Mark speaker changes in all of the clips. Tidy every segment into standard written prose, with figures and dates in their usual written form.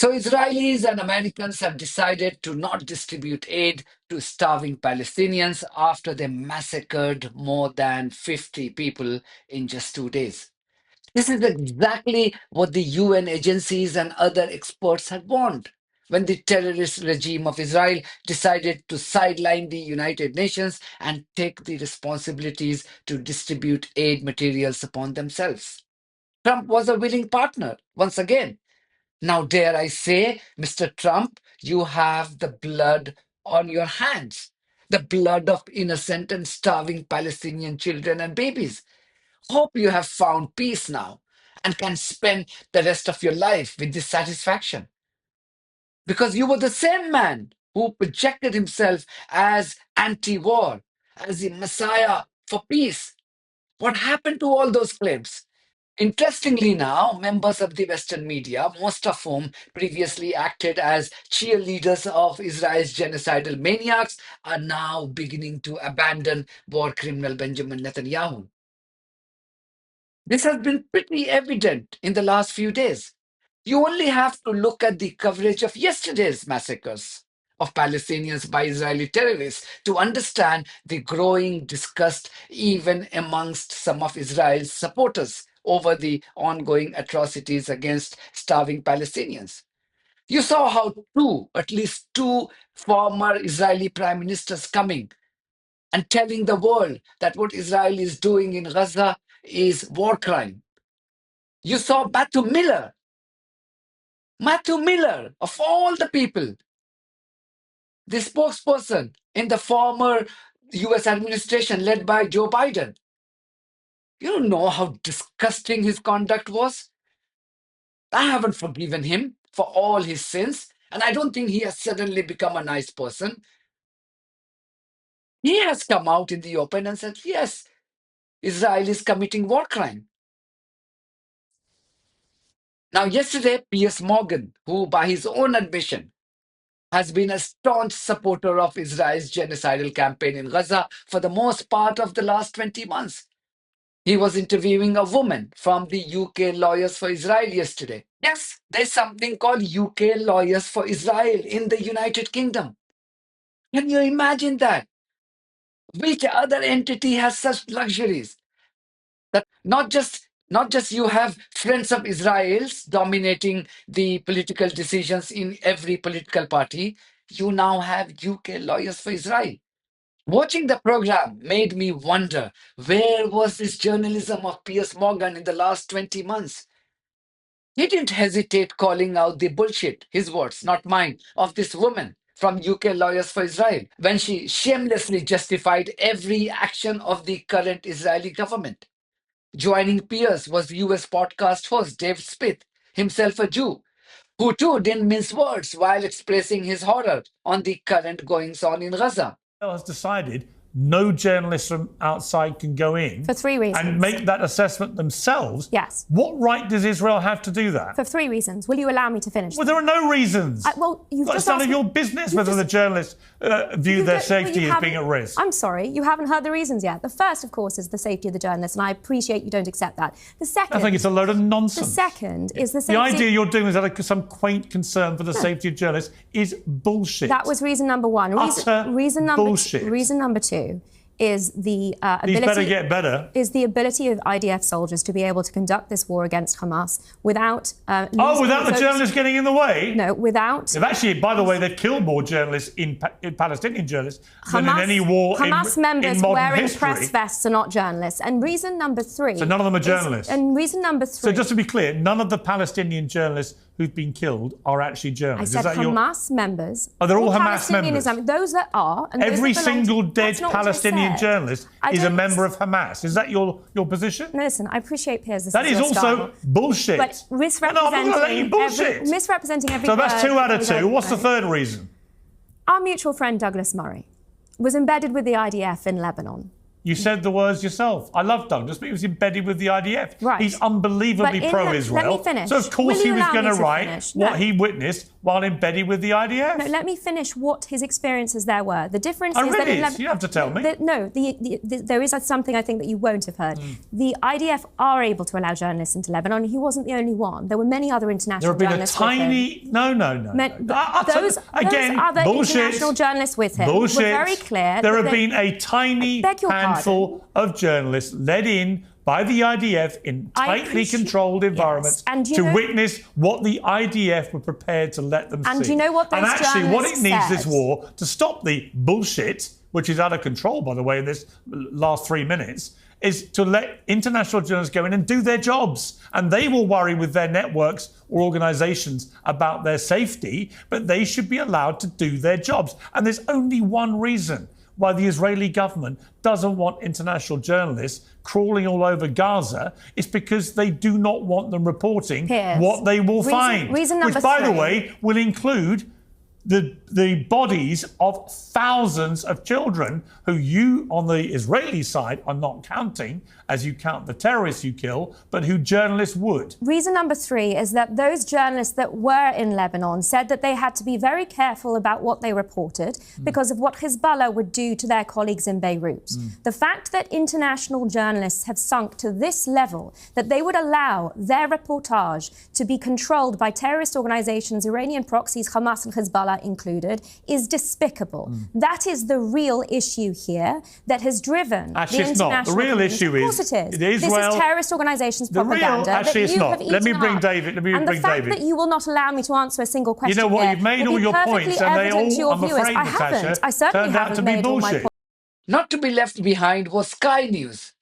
Speaker 1: So Israelis and Americans have decided to not distribute aid to starving Palestinians after they massacred more than 50 people in just 2 days. This is exactly what the UN agencies and other experts had warned when the terrorist regime of Israel decided to sideline the United Nations and take the responsibilities to distribute aid materials upon themselves. Trump was a willing partner once again. Now, dare I say, Mr. Trump, you have the blood on your hands, the blood of innocent and starving Palestinian children and babies. Hope you have found peace now and can spend the rest of your life with this satisfaction. Because you were the same man who projected himself as anti war, as the messiah for peace. What happened to all those claims? Interestingly, now, members of the Western media, most of whom previously acted as cheerleaders of Israel's genocidal maniacs, are now beginning to abandon war criminal Benjamin Netanyahu. This has been pretty evident in the last few days. You only have to look at the coverage of yesterday's massacres of Palestinians by Israeli terrorists to understand the growing disgust even amongst some of Israel's supporters over the ongoing atrocities against starving Palestinians. You saw how at least two former Israeli prime ministers coming and telling the world that what Israel is doing in Gaza is war crime. You saw Matthew Miller, of all the people, the spokesperson in the former US administration led by Joe Biden. You don't know how disgusting his conduct was. I haven't forgiven him for all his sins, and I don't think he has suddenly become a nice person. He has come out in the open and said, yes, Israel is committing war crime. Now, yesterday, Piers Morgan, who by his own admission has been a staunch supporter of Israel's genocidal campaign in Gaza for the most part of the last 20 months. He was interviewing a woman from the UK Lawyers for Israel yesterday. Yes, there's something called UK Lawyers for Israel in the United Kingdom. Can you imagine that? Which other entity has such luxuries? That not just you have friends of Israel's dominating the political decisions in every political party, you now have UK Lawyers for Israel. Watching the program made me wonder, where was this journalism of Piers Morgan in the last 20 months? He didn't hesitate calling out the bullshit, his words, not mine, of this woman from UK Lawyers for Israel when she shamelessly justified every action of the current Israeli government. Joining Piers was US podcast host Dave Smith, himself a Jew, who too didn't mince words while expressing his horror on the current goings on in Gaza.
Speaker 2: Has decided no journalists from outside can go in
Speaker 3: for 3 reasons
Speaker 2: and make that assessment themselves.
Speaker 3: Yes.
Speaker 2: What right does Israel have to do that?
Speaker 3: For 3 reasons. Will you allow me to finish?
Speaker 2: Well, there are no reasons.
Speaker 3: It's
Speaker 2: none of your business whether the journalists view their safety as being at risk.
Speaker 3: I'm sorry, you haven't heard the reasons yet. The first, of course, is the safety of the journalists, and I appreciate you don't accept that. The second,
Speaker 2: I think it's a load of nonsense.
Speaker 3: The second is the safety.
Speaker 2: The idea you're doing is that some quaint concern for the safety of journalists is bullshit.
Speaker 3: That was reason number one. Reason number two is the ability of IDF soldiers to be able to conduct this war against Hamas without
Speaker 2: without the journalists getting in the way?
Speaker 3: No, without...
Speaker 2: They've actually, by the way, they've killed more journalists in Palestinian journalists than in any war
Speaker 3: Hamas
Speaker 2: in
Speaker 3: members
Speaker 2: modern
Speaker 3: wearing
Speaker 2: history.
Speaker 3: press vests are not journalists. And reason number three...
Speaker 2: So none of them are journalists?
Speaker 3: And reason number three...
Speaker 2: So just to be clear, none of the Palestinian journalists who've been killed are actually journalists.
Speaker 3: I said Hamas members.
Speaker 2: Oh, they're all Hamas members?
Speaker 3: Those that are... And
Speaker 2: every single dead Palestinian journalist is a member of Hamas. Is that your position?
Speaker 3: No, listen, I appreciate Piers.
Speaker 2: That is also bullshit.
Speaker 3: But misrepresenting every
Speaker 2: So that's 2 out of 2. What's the
Speaker 3: right?
Speaker 2: third reason?
Speaker 3: Our mutual friend Douglas Murray was embedded with the IDF in Lebanon.
Speaker 2: You said the words yourself. I love Douglas, but he was embedded with the IDF.
Speaker 3: Right.
Speaker 2: He's unbelievably pro-Israel.
Speaker 3: Let me finish.
Speaker 2: So of course he was going to write what he witnessed while embedded with the IDF.
Speaker 3: No, let me finish what his experiences there were. The difference is that
Speaker 2: you don't have to tell me.
Speaker 3: There is something I think that you won't have heard. The IDF are able to allow journalists into Lebanon. He wasn't the only one. There were many other international journalists with him. There have been a tiny... those other international journalists with him were very clear.
Speaker 2: There have been a tiny handful of journalists led in by the IDF in tightly controlled environments to witness what the IDF were prepared to let them see.
Speaker 3: And do you know what those
Speaker 2: journalists said? And actually, what it needs this war to stop the bullshit, which is out of control, by the way, in this last 3 minutes, is to let international journalists go in and do their jobs. And they will worry with their networks or organisations about their safety, but they should be allowed to do their jobs. And there's only one reason why the Israeli government doesn't want international journalists crawling all over Gaza. It's because they do not want them reporting what they will find. Which, by the way, will include the bodies of thousands of children who you, on the Israeli side, are not counting as you count the terrorists you kill, but who journalists would.
Speaker 3: Reason number 3 is that those journalists that were in Lebanon said that they had to be very careful about what they reported because of what Hezbollah would do to their colleagues in Beirut. The fact that international journalists have sunk to this level, that they would allow their reportage to be controlled by terrorist organizations, Iranian proxies, Hamas and Hezbollah included, is despicable. That is the real issue here that has driven the international...
Speaker 2: Actually, it's not. The real issue is...
Speaker 3: This is terrorist organisations' propaganda.
Speaker 2: Actually, it's not. Let me bring David.
Speaker 3: And the fact that you will not allow me to answer a single question.
Speaker 2: You know what? You've made all your points, and they all, I'm afraid, Natasha,
Speaker 3: I certainly haven't made all my points.
Speaker 1: Not to be left behind was Sky News.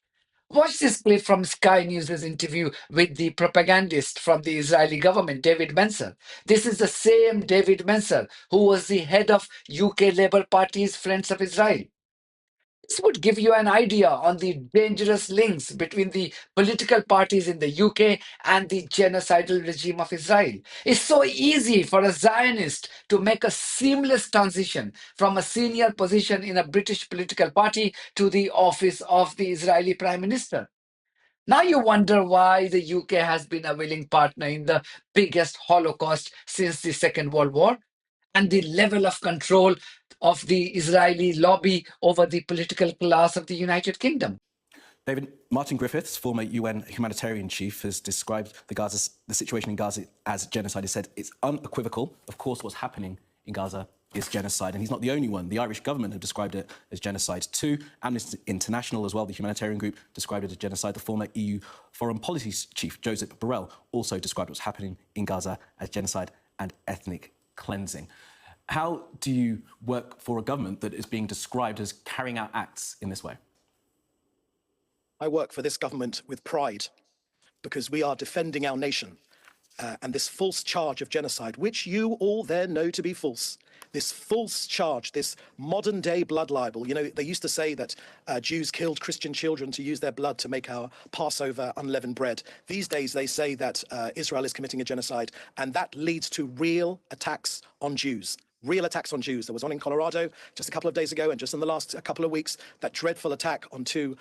Speaker 1: Watch this clip from Sky News' interview with the propagandist from the Israeli government, David Mencer. This is the same David Mencer who was the head of UK Labour Party's Friends of Israel. This would give you an idea on the dangerous links between the political parties in the UK and the genocidal regime of Israel. It's so easy for a Zionist to make a seamless transition from a senior position in a British political party to the office of the Israeli Prime Minister. Now you wonder why the UK has been a willing partner in the biggest Holocaust since the Second World War, and the level of control of the Israeli lobby over the political class of the United Kingdom.
Speaker 4: David, Martin Griffiths, former UN humanitarian chief, has described the situation in Gaza as genocide. He said it's unequivocal. Of course, what's happening in Gaza is genocide. And he's not the only one. The Irish government have described it as genocide too. Amnesty International as well, the humanitarian group, described it as genocide. The former EU foreign policy chief, Joseph Borrell, also described what's happening in Gaza as genocide and ethnic cleansing. How do you work for a government that is being described as carrying out acts in this way?
Speaker 5: I work for this government with pride because we are defending our nation. And this false charge of genocide, which you all there know to be false, this false charge, this modern day blood libel. You know, they used to say that Jews killed Christian children to use their blood to make our Passover unleavened bread. These days they say that Israel is committing a genocide, and that leads to real attacks on Jews. Real attacks on Jews. There was one in Colorado just a couple of days ago, and just in the last couple of weeks, that dreadful attack on 2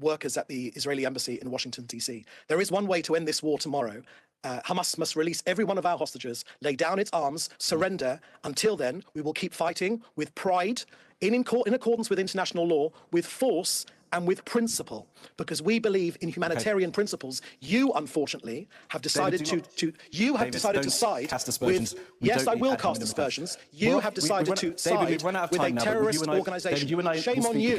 Speaker 5: workers at the Israeli embassy in Washington, D.C. There is one way to end this war tomorrow. Hamas must release every one of our hostages, lay down its arms, surrender. Until then, we will keep fighting with pride, in accordance with international law, with force and with principle, because we believe in humanitarian principles. You, unfortunately, have decided to side with... Yes, I will cast aspersions. You have decided to side with a terrorist organisation. Shame on you.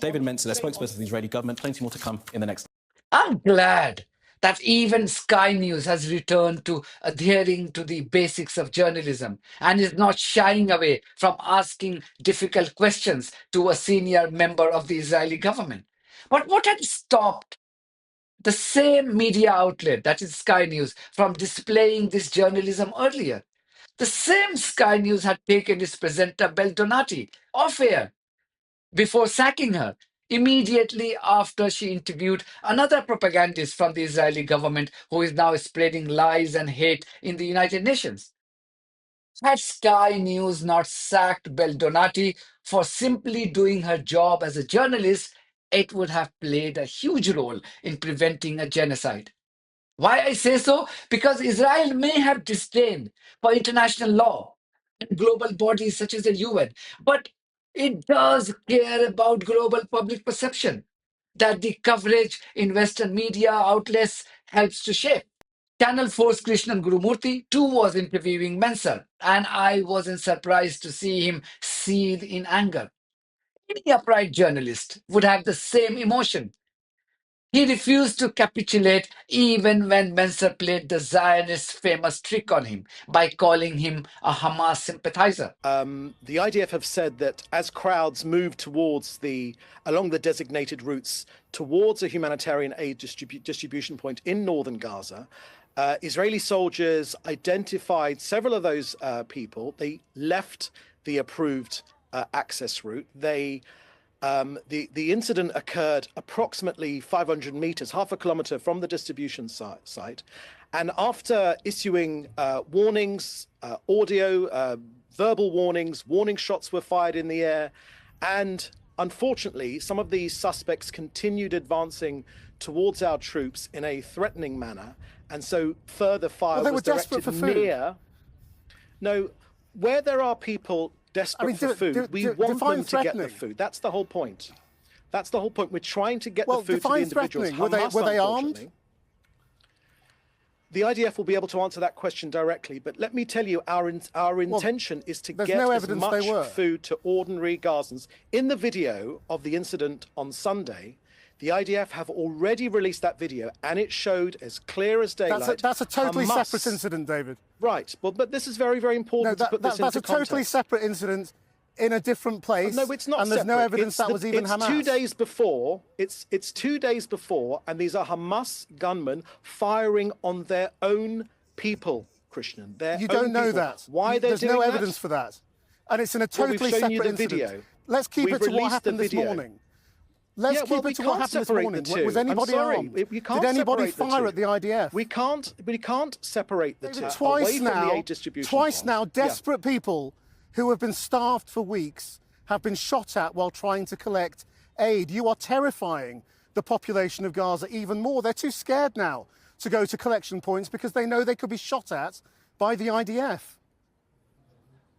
Speaker 4: David Mencer, the spokesperson of the Israeli government. Plenty more to come in the next...
Speaker 1: I'm glad that even Sky News has returned to adhering to the basics of journalism and is not shying away from asking difficult questions to a senior member of the Israeli government. But what had stopped the same media outlet, that is Sky News, from displaying this journalism earlier? The same Sky News had taken its presenter Beldonati off air before sacking her, immediately after she interviewed another propagandist from the Israeli government who is now spreading lies and hate in the United Nations. Had Sky News not sacked Beldonati for simply doing her job as a journalist, it would have played a huge role in preventing a genocide. Why I say so? Because Israel may have disdain for international law and global bodies such as the UN, but it does care about global public perception that the coverage in Western media outlets helps to shape. Channel 4's Krishnan Gurumurthy too was interviewing Mensah, and I wasn't surprised to see him seethe in anger. Any upright journalist would have the same emotion. He refused to capitulate even when Mensah played the Zionist famous trick on him by calling him a Hamas sympathizer.
Speaker 5: The IDF have said that as crowds move along the designated routes towards a humanitarian aid distribution point in northern Gaza, Israeli soldiers identified several of those people. They left the approved access route. The incident occurred approximately 500 meters, half a kilometer from the distribution site. And after issuing warnings, audio, verbal warnings, warning shots were fired in the air. And unfortunately, some of these suspects continued advancing towards our troops in a threatening manner. And so further fire was directed near. No, where there are people desperate for food, we want them to get the food. That's the whole point. That's the whole point. We're trying to get the food to the individuals. Hamas,
Speaker 6: were they armed?
Speaker 5: The IDF will be able to answer that question directly, but let me tell you, our intention is to get as much food to ordinary Gazans. In the video of the incident on Sunday, the IDF have already released that video, and it showed as clear as daylight.
Speaker 6: That's a totally separate incident, David.
Speaker 5: Right. Well, but this is very, very important to put this into context.
Speaker 6: That's a totally separate incident in a different place.
Speaker 5: No, it's not
Speaker 6: and there's
Speaker 5: separate.
Speaker 6: No evidence that was even Hamas.
Speaker 5: It's 2 days before. It's 2 days before, and these are Hamas gunmen firing on their own people, Krishnan.
Speaker 6: You don't know that.
Speaker 5: Why they're doing that?
Speaker 6: There's no evidence for that. And it's in a totally separate incident.
Speaker 5: Video.
Speaker 6: Let's keep it to what happened this morning. Let's keep it to what happened this morning. Was anybody armed? Did anybody fire at the IDF?
Speaker 5: We can't separate the two.
Speaker 6: Twice now, desperate people who have been starved for weeks have been shot at while trying to collect aid. You are terrifying the population of Gaza even more. They're too scared now to go to collection points because they know they could be shot at by the IDF.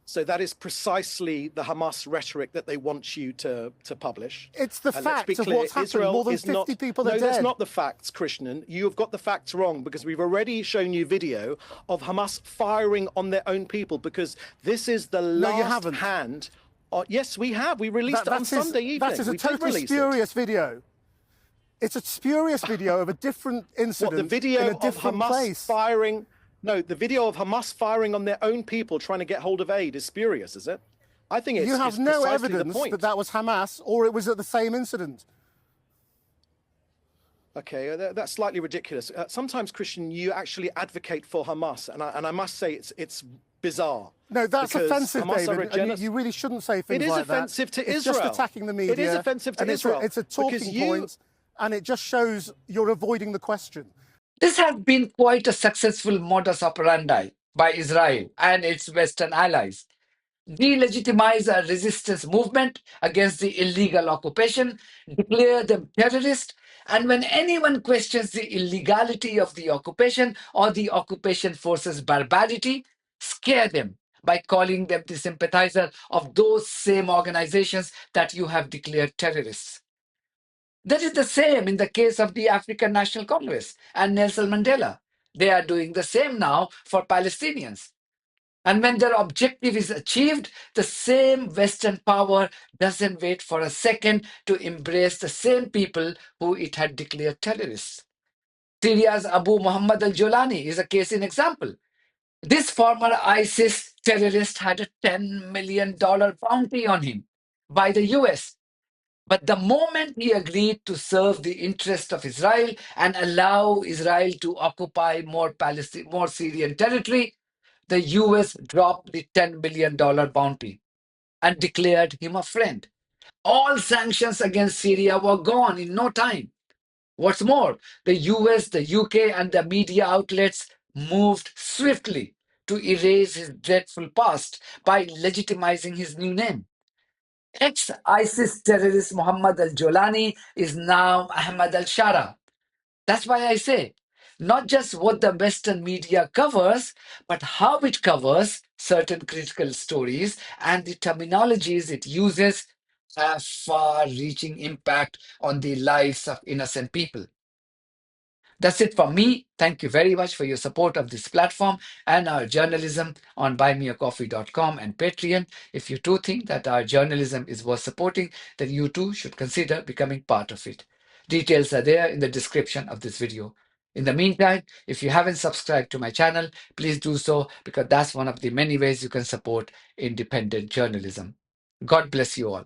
Speaker 5: So that is precisely the Hamas rhetoric that they want you to publish.
Speaker 6: It's the fact of what's happened. More than 50 people are dead.
Speaker 5: No, that's not the facts, Krishnan. You have got the facts wrong because we've already shown you video of Hamas firing on their own people because this is the last hand. Yes, we have. We released it on Sunday evening.
Speaker 6: That is a totally spurious video. It's a spurious video of a different incident
Speaker 5: the video
Speaker 6: in a different
Speaker 5: of Hamas
Speaker 6: place.
Speaker 5: Firing. No, the video of Hamas firing on their own people trying to get hold of aid is spurious, is it? I think it's
Speaker 6: You have no evidence
Speaker 5: that
Speaker 6: that was Hamas or it was at the same incident.
Speaker 5: Okay, that's slightly ridiculous. Sometimes, Christian, you actually advocate for Hamas, and I must say it's bizarre.
Speaker 6: No, that's offensive, David. And you really shouldn't say things like that.
Speaker 5: It is offensive to Israel.
Speaker 6: It's just attacking the media.
Speaker 5: It is offensive to Israel.
Speaker 6: It's a talking point, and it just shows you're avoiding the question.
Speaker 1: This has been quite a successful modus operandi by Israel and its Western allies. Delegitimize a resistance movement against the illegal occupation, declare them terrorists, and when anyone questions the illegality of the occupation or the occupation forces' barbarity, scare them by calling them the sympathizer of those same organizations that you have declared terrorists. That is the same in the case of the African National Congress and Nelson Mandela. They are doing the same now for Palestinians. And when their objective is achieved, the same Western power doesn't wait for a second to embrace the same people who it had declared terrorists. Syria's Abu Muhammad al-Jolani is a case in example. This former ISIS terrorist had a $10 million bounty on him by the US. But the moment he agreed to serve the interest of Israel and allow Israel to occupy more Syrian territory, the US dropped the $10 billion bounty and declared him a friend. All sanctions against Syria were gone in no time. What's more, the US, the UK, and the media outlets moved swiftly to erase his dreadful past by legitimizing his new name. Ex-ISIS terrorist Muhammad al-Jolani is now Ahmad al-Shara. That's why I say, not just what the Western media covers, but how it covers certain critical stories, and the terminologies it uses have far-reaching impact on the lives of innocent people. That's it from me. Thank you very much for your support of this platform and our journalism on buymeacoffee.com and Patreon. If you too think that our journalism is worth supporting, then you too should consider becoming part of it. Details are there in the description of this video. In the meantime, if you haven't subscribed to my channel, please do so, because that's one of the many ways you can support independent journalism. God bless you all.